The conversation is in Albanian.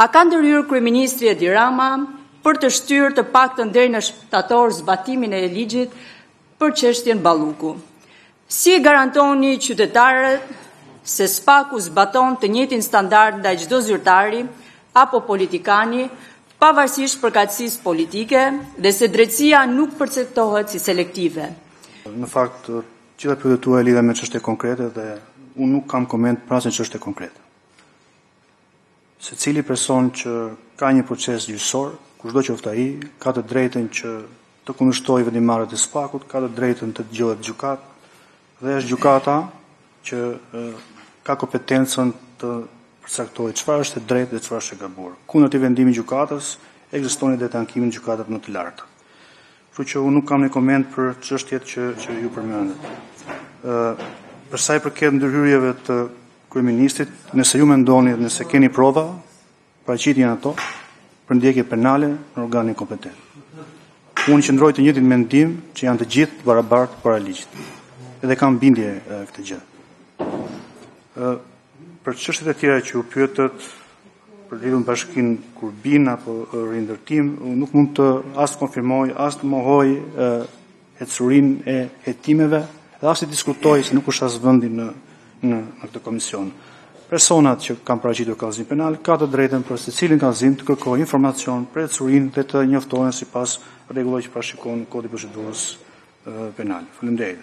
A ka ndërhyrë kryeministri Edi Rama për të shtyrë të paktën deri në shtator zbatimin e ligjit për çështjen Balluku? Si garantoni qytetarët se SPAK-u zbaton të njëjtin standard ndaj çdo zyrtari apo politikani, pavarësisht përkatësisë politike, dhe se drejtësia nuk përcaktohet si selektive? Në fakt, gjitha pyetjet tuaja lidhen me çështje konkrete dhe unë nuk kam koment për asnjë çështje konkrete. Secili person që ka një proces gjyqësor, kushdo qoftë ai, ka të drejtën që të kundërshtojë vendimarrjet e SPAK-ut, ka të drejtën të dëgjohet gjykat, dhe është gjykata që ka kompetencën të përcaktojë çfarë është e drejtë dhe çfarë është e gabuar. Kundër të vendimit të gjykatës, ekziston edhe ankimin e gjykatave më të larta. Kështu që unë nuk kam një koment për çështjet që ju përmendet. Për sa i përket ndërhyrjeve të kryeministrit, nëse ju mendoni, nëse keni prova, paraqiteni ato për ndjekje penale në organin kompetent. Unë qëndroj të njëjtin mendim që janë të gjithë barabartë para ligjit. Edhe kam bindje këtë gjë. Për çështjet e tjera që u pyetët për lidhur me Bashkinë Kurbin apo rindërtim, nuk mund të as konfirmoj, as të mohoj ecurinë e hetimeve, dhe as të diskutoj se nuk është as vendi në këtë komision. Personat që kanë paraqitur kallëzim penal ka të drejtën për secilin kallëzim të kërkojë informacion për ecurinë dhe të njoftohen sipas rregullave që parashikon Kodi i Procedurës Penale. Faleminderit.